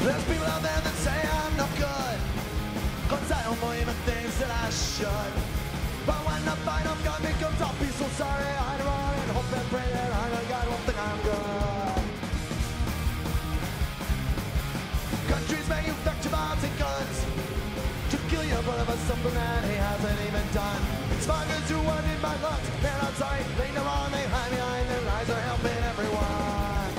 There's people out there that say I'm not good, 'cause I don't believe in things that I should. But when the final gun becomes, I'll be so sorry. I'd run and hope and pray that God won't think I'm good. Countries manufacture bombs and guns to kill your brother for something that he hasn't even done. Smugglers who want in my lungs, they're not sorry. They know wrong, they hide behind their lies, are helping everyone.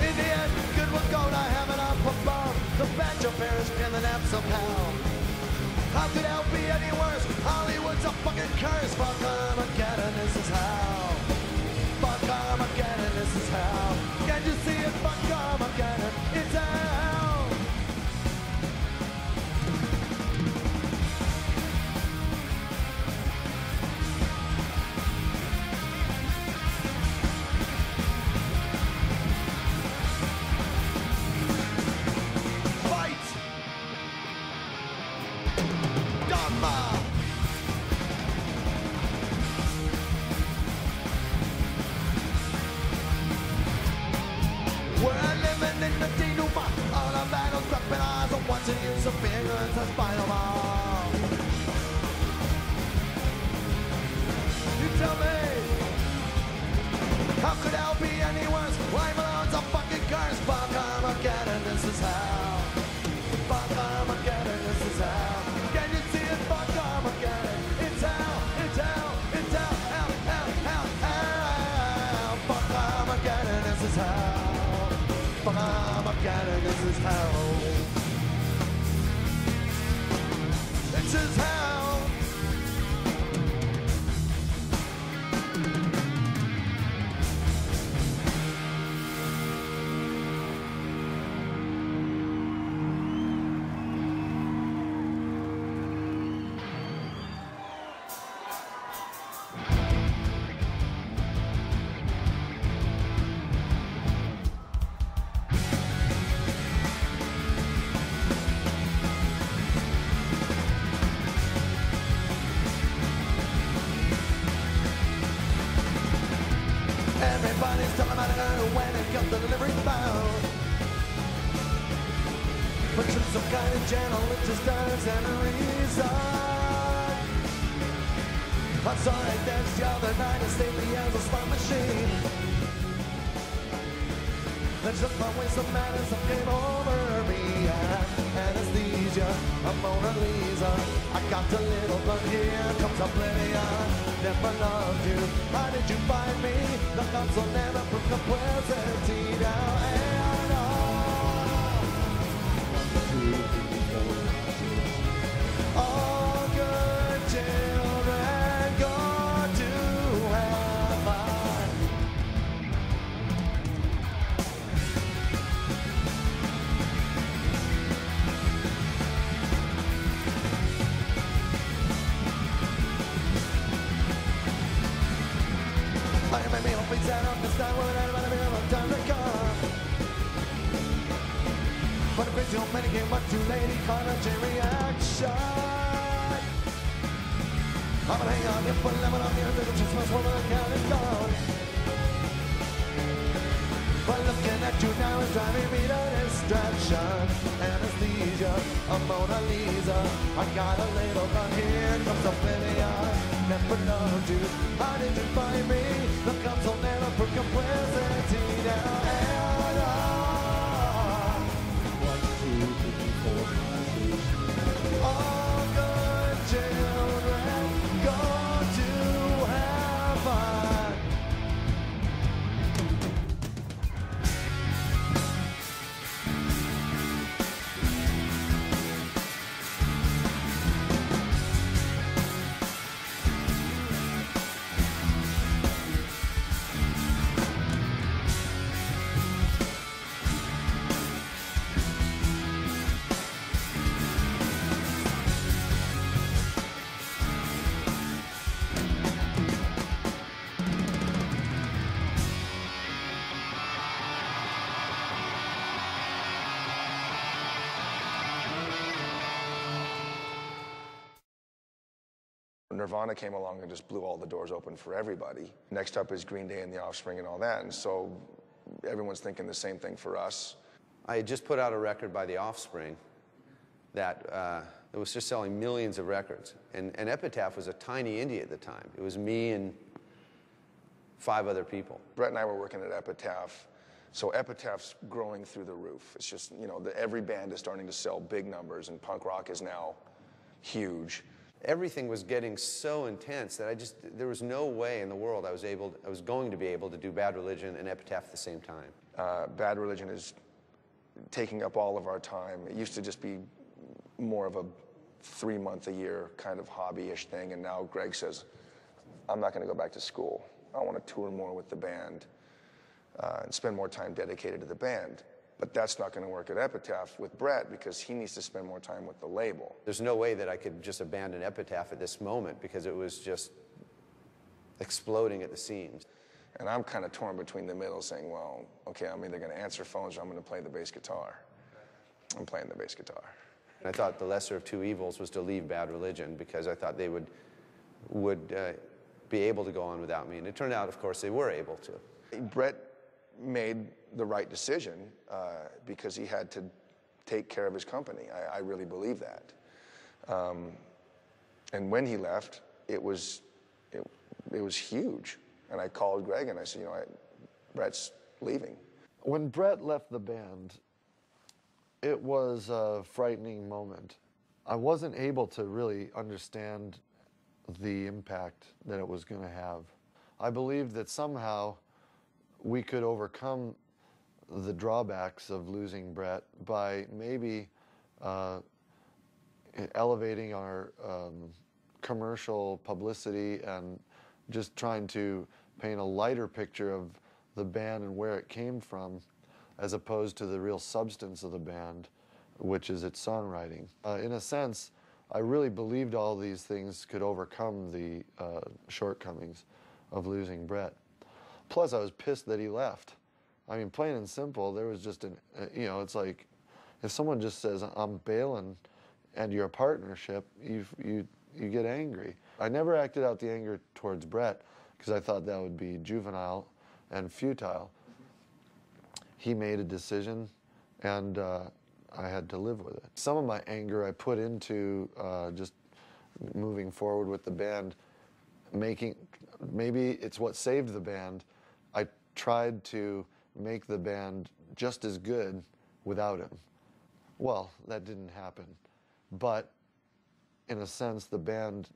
In the end, good will go to heaven up above. The bad shall perish in the depths of hell. How could hell be any worse? Hollywood's a fucking curse. Fuck Armageddon, this is hell. Fuck Armageddon, this is hell. Can't you see it? Fuck Armageddon, it's hell. To use of ignorance as final law. You tell me, how could hell be any worse? Life alone's a fucking curse. Fuck Armageddon, this is hell. Fuck Armageddon, this is hell. Can you see it? Fuck Armageddon, it's hell, it's hell, it's hell, hell, hell, hell, hell. Fuck Armageddon, this is hell. Fuck Armageddon, this is hell. This is hell. Everybody's talking about it when it comes to delivery bound. But you're some kind of channel, it just doesn't reason. I saw it dance the other night as stately as a slot machine. Then just my way some madness came over me. Anesthesia, a Mona Lisa. I got a little, but here comes oblivion. Never loved you. How did you find me? The console never put complexity down. And all good children go to heaven. I am a meal, please out of this time. Well, I don't have time to come. But if it's too many, came up too late, he caught a chain reaction. I'm gonna hang on here for 11 on the end of the Christmas when the count is gone. But looking at you now is driving me to distraction. Anesthesia, a Mona Lisa. I got a little, but here comes oblivion. Never loved you. How did you find me? The console never put complexity down. And all good children go to heaven. Nirvana came along and just blew all the doors open for everybody. Next up is Green Day and The Offspring and all that. And so everyone's thinking the same thing for us. I had just put out a record by The Offspring that was just selling millions of records. And Epitaph was a tiny indie at the time. It was me and 5 other people. Brett and I were working at Epitaph, so Epitaph's growing through the roof. It's just, you know, every band is starting to sell big numbers, and punk rock is now huge. Everything was getting so intense that there was no way in the world I was going to be able to do Bad Religion and Epitaph at the same time. Bad Religion is taking up all of our time. It used to just be more of a 3-month-a-year kind of hobby-ish thing, and now Greg says, I'm not going to go back to school. I want to tour more with the band and spend more time dedicated to the band. But that's not going to work at Epitaph with Brett because he needs to spend more time with the label. There's no way that I could just abandon Epitaph at this moment because it was just exploding at the seams. And I'm kind of torn between the middle saying, well, okay, I'm either going to answer phones or I'm going to play the bass guitar. I'm playing the bass guitar. I thought the lesser of 2 evils was to leave Bad Religion because I thought they would be able to go on without me. And it turned out, of course, they were able to. Brett made the right decision because he had to take care of his company. I really believe that. And when he left, it was huge. And I called Greg and I said, you know, Brett's leaving. When Brett left the band, it was a frightening moment. I wasn't able to really understand the impact that it was going to have. I believed that somehow we could overcome the drawbacks of losing Brett by maybe elevating our commercial publicity and just trying to paint a lighter picture of the band and where it came from, as opposed to the real substance of the band, which is its songwriting. In a sense, I really believed all these things could overcome the shortcomings of losing Brett. Plus, I was pissed that he left. I mean, plain and simple, there was just you know, it's like, if someone just says, I'm bailing, and you're a partnership, you get angry. I never acted out the anger towards Brett, because I thought that would be juvenile and futile. He made a decision, and I had to live with it. Some of my anger I put into just moving forward with the band, maybe it's what saved the band. I tried to make the band just as good without him. Well, that didn't happen. But in a sense, the band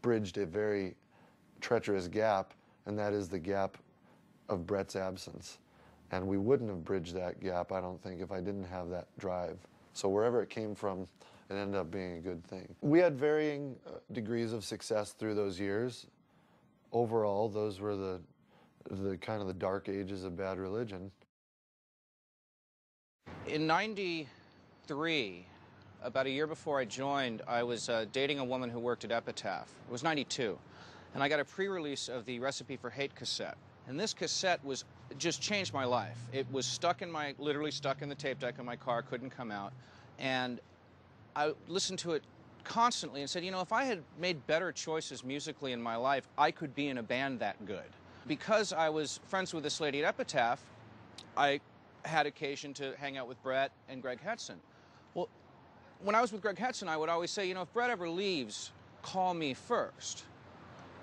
bridged a very treacherous gap, and that is the gap of Brett's absence. And we wouldn't have bridged that gap, I don't think, if I didn't have that drive. So wherever it came from, it ended up being a good thing. We had varying degrees of success through those years. Overall, those were the kind of the dark ages of Bad Religion. In '93, about a year before I joined, I was dating a woman who worked at Epitaph. It was '92. And I got a pre-release of the Recipe for Hate cassette. And this cassette just changed my life. It was literally stuck in the tape deck of my car, couldn't come out. And I listened to it constantly and said, you know, if I had made better choices musically in my life, I could be in a band that good. Because I was friends with this lady at Epitaph, I had occasion to hang out with Brett and Greg Hetson. Well, when I was with Greg Hetson, I would always say, you know, if Brett ever leaves, call me first.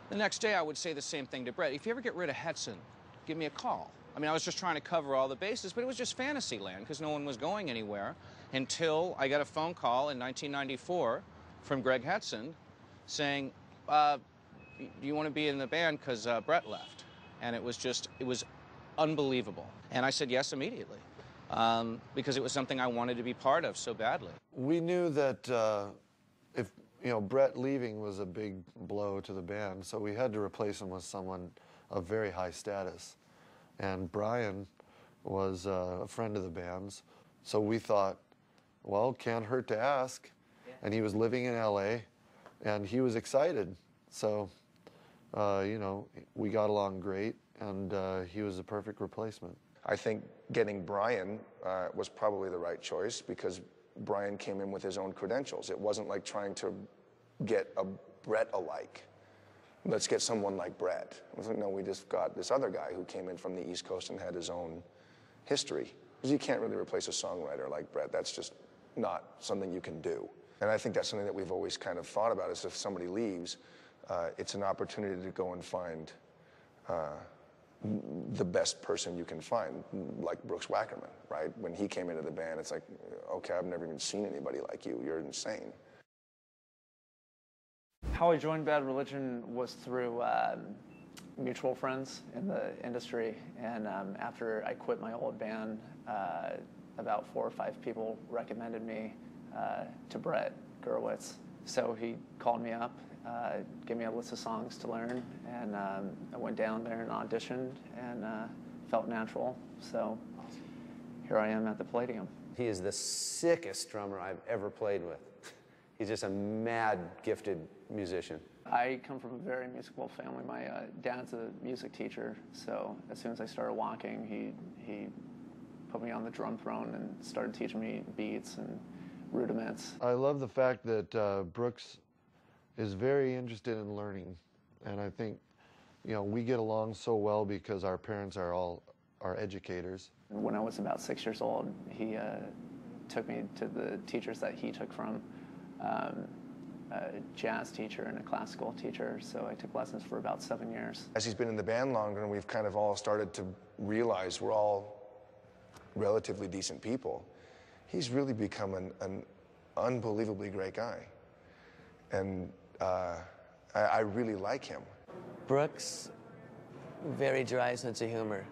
The next day, I would say the same thing to Brett. If you ever get rid of Hetson, give me a call. I mean, I was just trying to cover all the bases, but it was just fantasy land because no one was going anywhere until I got a phone call in 1994 from Greg Hetson saying, do you want to be in the band because Brett left? And it was unbelievable. And I said yes immediately because it was something I wanted to be part of so badly. We knew that if Brett leaving was a big blow to the band, so we had to replace him with someone of very high status. And Brian was a friend of the band's, so we thought, well, can't hurt to ask. Yeah. And he was living in LA, and he was excited. So, we got along great, and he was a perfect replacement. I think getting Brian was probably the right choice because Brian came in with his own credentials. It wasn't like trying to get a Brett alike. let's get someone like Brett. I was like, no, we just got this other guy who came in from the East Coast and had his own history. Because you can't really replace a songwriter like Brett. That's just not something you can do. And I think that's something that we've always kind of thought about, is if somebody leaves, it's an opportunity to go and find the best person you can find, like Brooks Wackerman, right? When he came into the band, it's like, okay, I've never even seen anybody like you. You're insane. How I joined Bad Religion was through mutual friends in the industry, and after I quit my old band, about 4 or 5 people recommended me to Brett Gurewitz. So he called me up, gave me a list of songs to learn, and I went down there and auditioned, and felt natural. So here I am at the Palladium. He is the sickest drummer I've ever played with. He's just a mad, gifted musician. I come from a very musical family. My dad's a music teacher, so as soon as I started walking, he put me on the drum throne and started teaching me beats and rudiments. I love the fact that Brooks is very interested in learning, and I think, you know, we get along so well because our parents are all educators. When I was about 6 years old, he took me to the teachers that he took from, a jazz teacher and a classical teacher, so I took lessons for about 7 years. As he's been in the band longer, and we've kind of all started to realize we're all relatively decent people, he's really become an unbelievably great guy. And I really like him. Brooks, very dry sense of humor.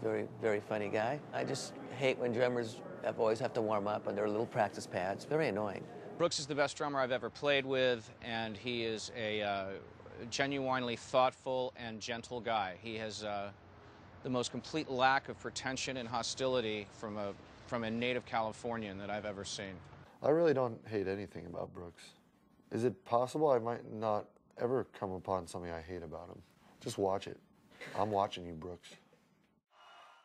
Very, very funny guy. I just hate when drummers always have to warm up on their little practice pads. Very annoying. Brooks is the best drummer I've ever played with, and he is a genuinely thoughtful and gentle guy. He has the most complete lack of pretension and hostility from a native Californian that I've ever seen. I really don't hate anything about Brooks. Is it possible I might not ever come upon something I hate about him? Just watch it. I'm watching you, Brooks.